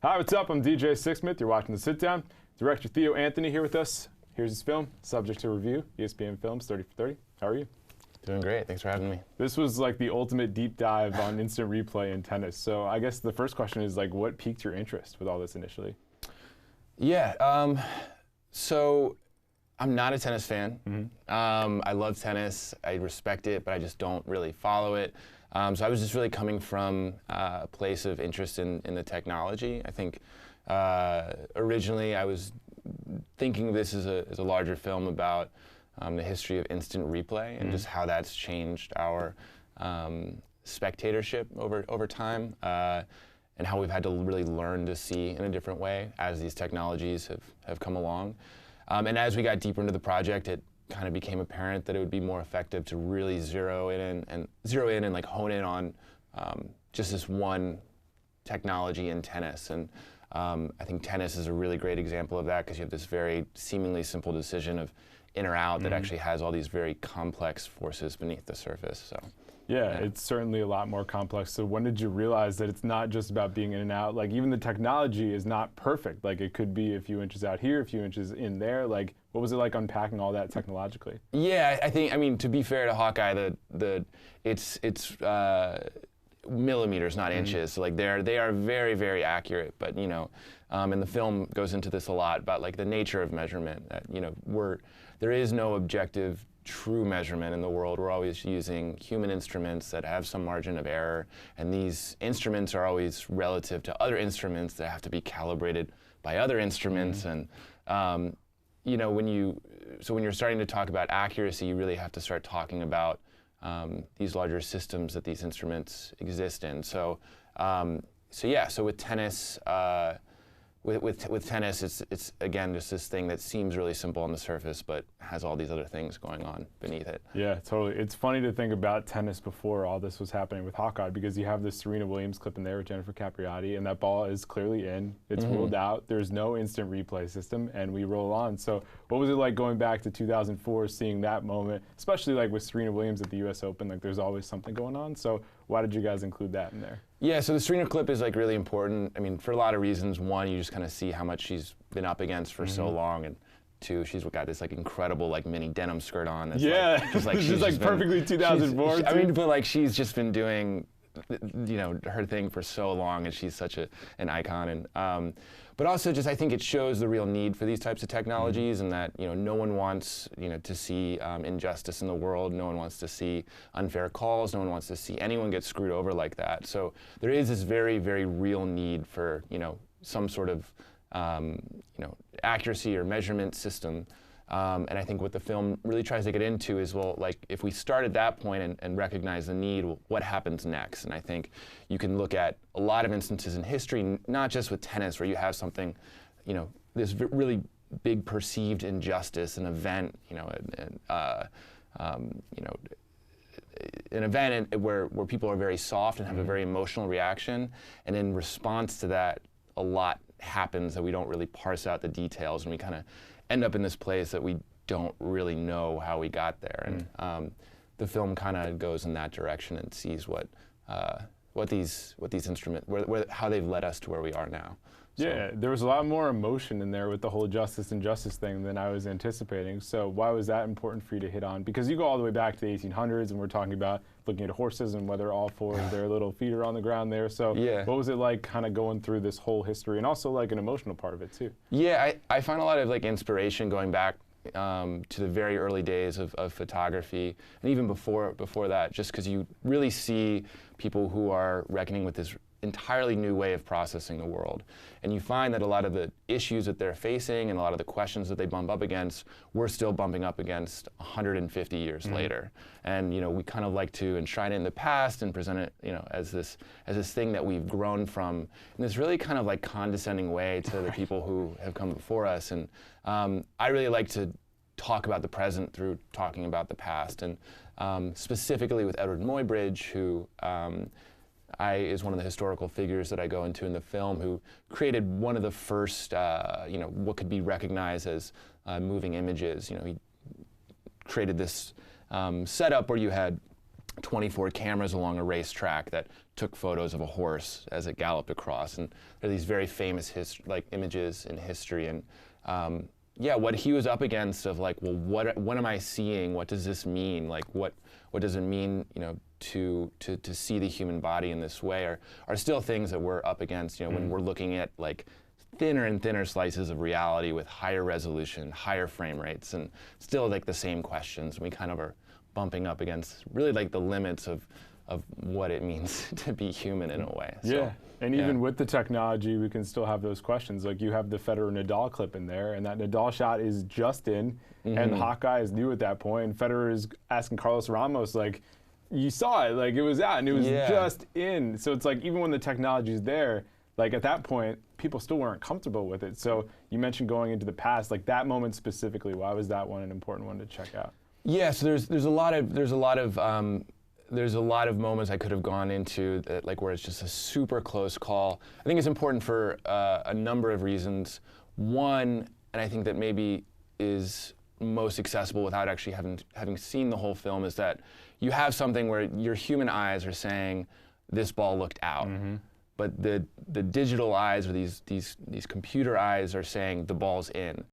Hi, what's up? I'm DJ Sixsmith. You're watching The Sit Down. Director Theo here with us. Here's his film, subject to review, ESPN Films, 30 for 30. How are you? Doing great. Thanks for having me. This was like the ultimate deep dive on instant replay in tennis. So I guess the first question is like, what piqued your interest with all this initially? Yeah, so I'm not a tennis fan. I love tennis. I respect it, but I just don't really follow it. So I was just really coming from a place of interest in the technology. I think originally I was thinking of this as a larger film about the history of instant replay and just how that's changed our spectatorship over time, and how we've had to really learn to see in a different way as these technologies have come along. And as we got deeper into the project, it kind of became apparent that it would be more effective to really zero in and like hone in on just this one technology in tennis. And I think tennis is a really great example of that because you have this very seemingly simple decision of in or out that actually has all these very complex forces beneath the surface. So. Yeah, it's certainly a lot more complex. So when did you realize that it's not just about being in and out? Like even the technology is not perfect. Like it could be a few inches out here, a few inches in there. Like what was it like unpacking all that technologically? Yeah, I mean, to be fair to Hawkeye, it's millimeters, not inches. So like they are very, very accurate. But you know, and the film goes into this a lot about like the nature of measurement. That you know, there is no objective true measurement in the world. We're always using human instruments that have some margin of error, and these instruments are always relative to other instruments that have to be calibrated by other instruments. And you know, when you're starting to talk about accuracy, you really have to start talking about these larger systems that these instruments exist in. So so with tennis. With tennis, it's again just this thing that seems really simple on the surface, but has all these other things going on beneath it. Yeah, totally. It's funny to think about tennis before all this was happening with Hawkeye, because you have this Serena Williams clip in there with Jennifer Capriati, and that ball is clearly in. It's ruled out. There's no instant replay system, and we roll on. So what was it like going back to 2004, seeing that moment, especially like with Serena Williams at the U.S. Open? Like there's always something going on. So why did you guys include that in there? Yeah, so the Serena clip is like really important. I mean, for a lot of reasons. One, you just kind of see how much she's been up against for so long, and two, she's got this like incredible like mini denim skirt on. That's she's like perfectly 2004. I mean, but like she's just been doing, you know, her thing for so long, and she's such an icon. And but also just I think it shows the real need for these types of technologies, and that you know no one wants to see injustice in the world. No one wants to see unfair calls. No one wants to see anyone get screwed over like that. So there is this very, very real need for some sort of accuracy or measurement system. And I think what the film really tries to get into is, well, like if we start at that point and recognize the need, well, what happens next? And I think you can look at a lot of instances in history, not just with tennis, where you have something, this really big perceived injustice, an event, an event where people are very soft and have a very emotional reaction, and in response to that, a lot happens that we don't really parse out the details, and we kind of end up in this place that we don't really know how we got there. And the film kind of goes in that direction and sees what these instruments, how they've led us to where we are now. So. Yeah, there was a lot more emotion in there with the whole justice and justice thing than I was anticipating. So why was that important for you to hit on? Because you go all the way back to the 1800s, and we're talking about looking at horses and whether all four of their little feet are on the ground there. So yeah. What was it like kind of going through this whole history, and also like an emotional part of it too? Yeah, I find a lot of like inspiration going back to the very early days of photography, and even before that, just because you really see people who are reckoning with this entirely new way of processing the world. And you find that a lot of the issues that they're facing and a lot of the questions that they bump up against, we're still bumping up against 150 years later. And we kind of like to enshrine it in the past and present it as this thing that we've grown from in this really kind of like condescending way to the people who have come before us. And I really like to talk about the present through talking about the past, and specifically with Eadweard Muybridge, who is one of the historical figures that I go into in the film, who created one of the first, what could be recognized as moving images. He created this setup where you had 24 cameras along a racetrack that took photos of a horse as it galloped across, and there are these very famous images in history. And yeah, what he was up against of like, well, what am I seeing? What does this mean? Like, what does it mean, you know, to see the human body in this way? Are still things that we're up against, you know, when we're looking at like thinner and thinner slices of reality with higher resolution, higher frame rates, and still like the same questions. We kind of are bumping up against really like the limits of what it means to be human in a way. So, yeah, and even with the technology, we can still have those questions. Like you have the Federer-Nadal clip in there, and that Nadal shot is just in, and Hawkeyes knew at that point. Federer is asking Carlos Ramos, like, you saw it, like it was out, and it was just in. So it's like even when the technology is there, like at that point, people still weren't comfortable with it. So you mentioned going into the past, like that moment specifically. Why was that one an important one to check out? Yeah, so there's a lot of moments I could have gone into that, like where it's just a super close call. I think it's important for a number of reasons. One, and I think that maybe is most accessible without actually having seen the whole film, is that you have something where your human eyes are saying this ball looked out, but the digital eyes or these computer eyes are saying the ball's in.